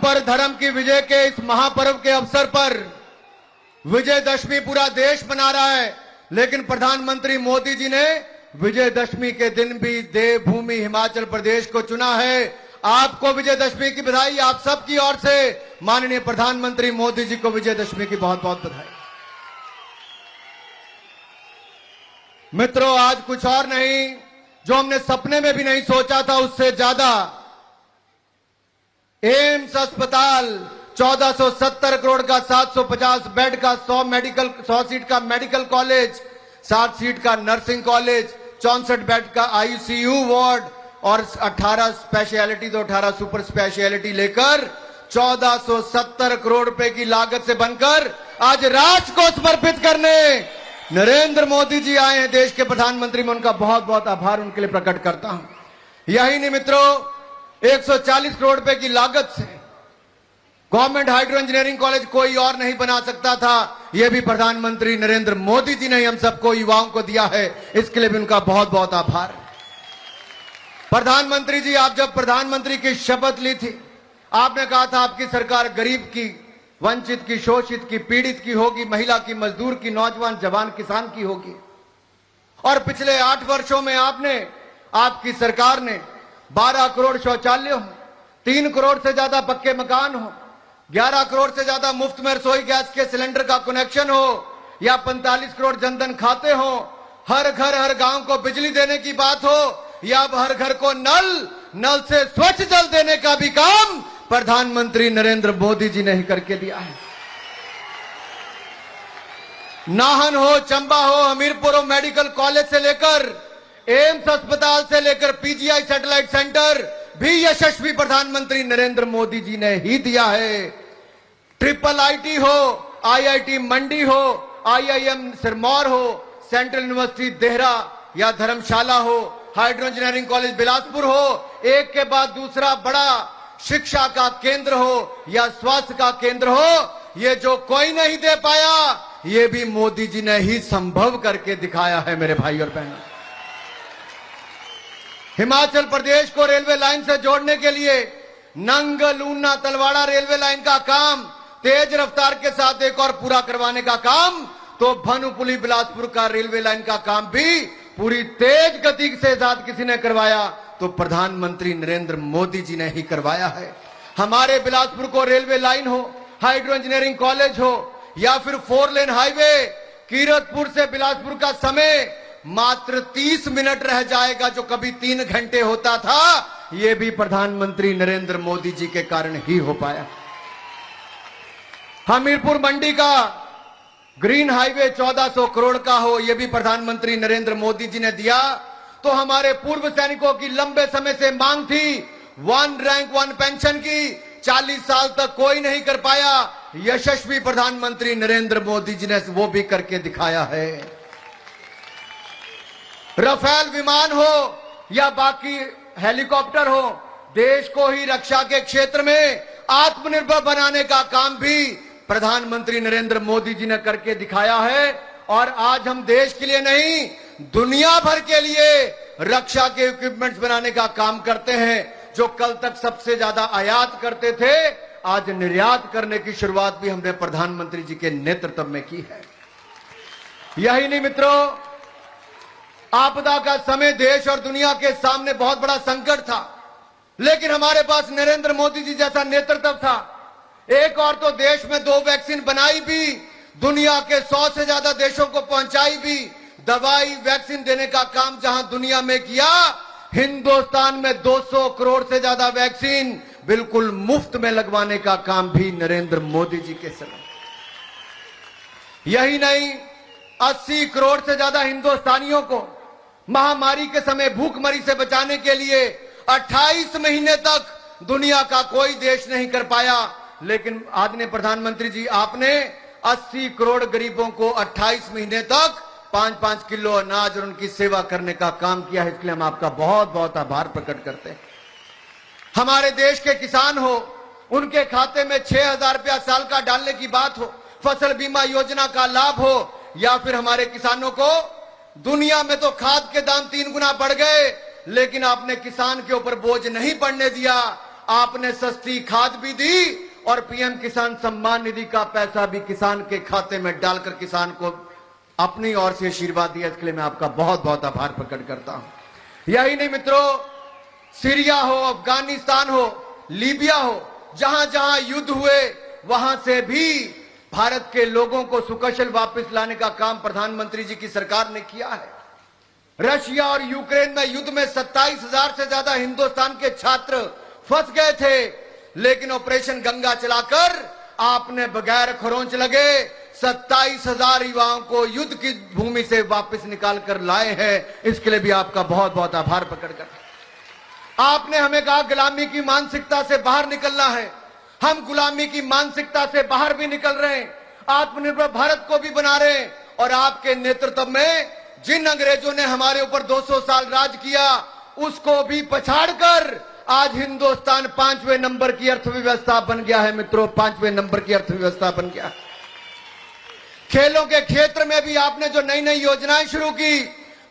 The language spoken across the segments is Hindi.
पर धर्म की विजय के इस महापर्व के अवसर पर विजयदशमी पूरा देश मना रहा है, लेकिन प्रधानमंत्री मोदी जी ने विजयदशमी के दिन भी देवभूमि हिमाचल प्रदेश को चुना है। आपको विजयदशमी की बधाई, आप सबकी ओर से माननीय प्रधानमंत्री मोदी जी को विजयदशमी की बहुत बहुत बधाई। मित्रों, आज कुछ और नहीं, जो हमने सपने में भी नहीं सोचा था उससे ज्यादा एम्स अस्पताल 1470 करोड़ का 750 बेड का 100 सीट का मेडिकल कॉलेज, 60 सीट का नर्सिंग कॉलेज, 64 बेड का आईसीयू वार्ड और 18 स्पेशलिटी तो 18 सुपर स्पेशलिटी लेकर 1470 करोड़ रुपए की लागत से बनकर आज राष्ट्र को समर्पित करने नरेंद्र मोदी जी आए हैं। देश के प्रधानमंत्री, मैं उनका बहुत बहुत आभार उनके लिए प्रकट करता हूं। यही नहीं मित्रों, 140 करोड़ रुपए की लागत से गवर्नमेंट हाइड्रो इंजीनियरिंग कॉलेज कोई और नहीं बना सकता था, यह भी प्रधानमंत्री नरेंद्र मोदी जी ने हम सबको युवाओं को दिया है, इसके लिए भी उनका बहुत बहुत आभार। प्रधानमंत्री जी, आप जब प्रधानमंत्री की शपथ ली थी, आपने कहा था आपकी सरकार गरीब की, वंचित की, शोषित की, पीड़ित की होगी, महिला की, मजदूर की, नौजवान, जवान, किसान की होगी। और पिछले 8 वर्षों में आपकी सरकार ने 12 करोड़ शौचालय हो, 3 करोड़ से ज्यादा पक्के मकान हो, 11 करोड़ से ज्यादा मुफ्त में रसोई गैस के सिलेंडर का कनेक्शन हो, या 45 करोड़ जनधन खाते हो, हर घर हर गांव को बिजली देने की बात हो, या अब हर घर को नल से स्वच्छ जल देने का भी काम प्रधानमंत्री नरेंद्र मोदी जी ने ही करके दिया है। नाहन हो, चंबा हो, हमीरपुर हो, मेडिकल कॉलेज से लेकर एम्स अस्पताल से लेकर पीजीआई सैटेलाइट सेंटर भी यशस्वी प्रधानमंत्री नरेंद्र मोदी जी ने ही दिया है। ट्रिपल आईटी हो, आईआईटी मंडी हो, आईआईएम सिरमौर हो, सेंट्रल यूनिवर्सिटी देहरा या धर्मशाला हो, हाइड्रो इंजीनियरिंग कॉलेज बिलासपुर हो, एक के बाद दूसरा बड़ा शिक्षा का केंद्र हो या स्वास्थ्य का केंद्र हो, ये जो कोई नहीं दे पाया, ये भी मोदी जी ने ही संभव करके दिखाया है। मेरे भाई और बहनों, हिमाचल प्रदेश को रेलवे लाइन से जोड़ने के लिए नंगल ऊना तलवाड़ा रेलवे लाइन का काम तेज रफ्तार के साथ एक और पूरा करवाने का काम, तो भानुपुली बिलासपुर का रेलवे लाइन का काम भी पूरी तेज गति के साथ किसी ने करवाया तो प्रधानमंत्री नरेंद्र मोदी जी ने ही करवाया है। हमारे बिलासपुर को रेलवे लाइन हो, हाइड्रो इंजीनियरिंग कॉलेज हो या फिर 4 लेन हाईवे, कीरतपुर से बिलासपुर का समय मात्र 30 मिनट रह जाएगा, जो कभी 3 घंटे होता था, यह भी प्रधानमंत्री नरेंद्र मोदी जी के कारण ही हो पाया। हमीरपुर मंडी का ग्रीन हाईवे 1400 करोड़ का हो, यह भी प्रधानमंत्री नरेंद्र मोदी जी ने दिया। तो हमारे पूर्व सैनिकों की लंबे समय से मांग थी 1 रैंक 1 पेंशन की, 40 साल तक कोई नहीं कर पाया, यशस्वी प्रधानमंत्री नरेंद्र मोदी जी ने वो भी करके दिखाया है। राफेल विमान हो या बाकी हेलीकॉप्टर हो, देश को ही रक्षा के क्षेत्र में आत्मनिर्भर बनाने का काम भी प्रधानमंत्री नरेंद्र मोदी जी ने करके दिखाया है। और आज हम देश के लिए नहीं, दुनिया भर के लिए रक्षा के इक्विपमेंट्स बनाने का काम करते हैं। जो कल तक सबसे ज्यादा आयात करते थे, आज निर्यात करने की शुरुआत भी हमने प्रधानमंत्री जी के नेतृत्व में की है। यही नहीं मित्रों, आपदा का समय देश और दुनिया के सामने बहुत बड़ा संकट था, लेकिन हमारे पास नरेंद्र मोदी जी जैसा नेतृत्व था। एक और तो देश में 2 वैक्सीन बनाई भी, दुनिया के 100 से ज्यादा देशों को पहुंचाई भी, दवाई वैक्सीन देने का काम जहां दुनिया में किया, हिंदुस्तान में 200 करोड़ से ज्यादा वैक्सीन बिल्कुल मुफ्त में लगवाने का काम भी नरेंद्र मोदी जी के समय। यही नहीं, 80 करोड़ से ज्यादा हिंदुस्तानियों को महामारी के समय भूखमरी से बचाने के लिए 28 महीने तक दुनिया का कोई देश नहीं कर पाया, लेकिन आदरणीय प्रधानमंत्री जी, आपने 80 करोड़ गरीबों को 28 महीने तक 5-5 किलो अनाज और उनकी सेवा करने का काम किया है। इसके लिए हम आपका बहुत बहुत आभार प्रकट करते हैं। हमारे देश के किसान हो, उनके खाते में 6,000 रुपया साल का डालने की बात हो, फसल बीमा योजना का लाभ हो, या फिर हमारे किसानों को, दुनिया में तो खाद के दाम 3 गुना बढ़ गए, लेकिन आपने किसान के ऊपर बोझ नहीं पड़ने दिया। आपने सस्ती खाद भी दी और पीएम किसान सम्मान निधि का पैसा भी किसान के खाते में डालकर किसान को अपनी ओर से आशीर्वाद दिया। इसके लिए मैं आपका बहुत बहुत आभार प्रकट करता हूं। यही नहीं मित्रों, सीरिया हो, अफगानिस्तान हो, लीबिया हो, जहां जहां युद्ध हुए वहां से भी भारत के लोगों को सुकशल वापस लाने का काम प्रधानमंत्री जी की सरकार ने किया है। रशिया और यूक्रेन में युद्ध में 27,000 से ज्यादा हिंदुस्तान के छात्र फंस गए थे, लेकिन ऑपरेशन गंगा चलाकर आपने बगैर खरोंच लगे 27,000 युवाओं को युद्ध की भूमि से वापस निकाल कर लाए हैं। इसके लिए भी आपका बहुत बहुत आभार प्रकट करता। आपने हमें कहा गुलामी की मानसिकता से बाहर निकलना है, हम गुलामी की मानसिकता से बाहर भी निकल रहे हैं, आत्मनिर्भर भारत को भी बना रहे हैं। और आपके नेतृत्व में जिन अंग्रेजों ने हमारे ऊपर 200 साल राज किया उसको भी पछाड़कर आज हिंदुस्तान 5वें नंबर की अर्थव्यवस्था बन गया है। मित्रों, 5वें नंबर की अर्थव्यवस्था बन गया। खेलों के क्षेत्र में भी आपने जो नई नई योजनाएं शुरू की,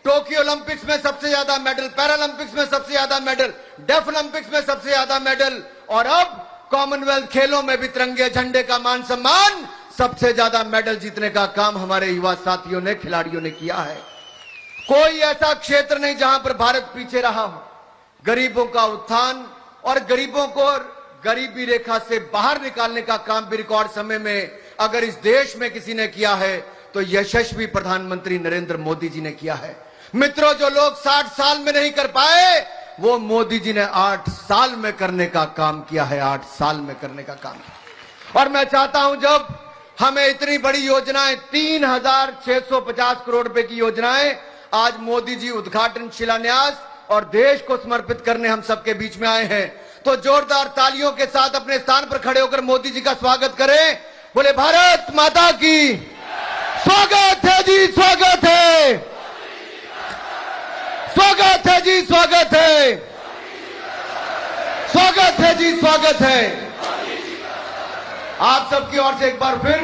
टोक्यो ओलंपिक्स में सबसे ज्यादा मेडल, पैरालंपिक्स में सबसे ज्यादा मेडल, डेफ ओलंपिक्स में सबसे ज्यादा मेडल, और अब कॉमनवेल्थ खेलों में भी तिरंगे झंडे का मान सम्मान, सबसे ज्यादा मेडल जीतने का काम हमारे युवा साथियों ने, खिलाड़ियों ने किया है। कोई ऐसा क्षेत्र नहीं जहां पर भारत पीछे रहा हो। गरीबों का उत्थान और गरीबों को गरीबी रेखा से बाहर निकालने का काम भी रिकॉर्ड समय में अगर इस देश में किसी ने किया है तो यशस्वी प्रधानमंत्री नरेंद्र मोदी जी ने किया है। मित्रों, जो लोग 60 साल में नहीं कर पाए वो मोदी जी ने 8 साल में करने का काम किया है, 8 साल में करने का काम किया। और मैं चाहता हूं जब हमें इतनी बड़ी योजनाएं, 3,650 करोड़ रुपए की योजनाएं आज मोदी जी उद्घाटन, शिलान्यास और देश को समर्पित करने हम सबके बीच में आए हैं, तो जोरदार तालियों के साथ अपने स्थान पर खड़े होकर मोदी जी का स्वागत करें। बोले भारत माता की। स्वागत है जी, स्वागत है, स्वागत है जी, स्वागत है, स्वागत है जी, स्वागत है। आप सबकी ओर से एक बार फिर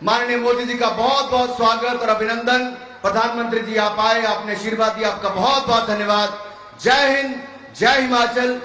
माननीय मोदी जी का बहुत बहुत स्वागत और अभिनंदन। प्रधानमंत्री जी आप आए, आपने आशीर्वाद दिया, आपका बहुत बहुत धन्यवाद। जय हिंद, जय हिमाचल।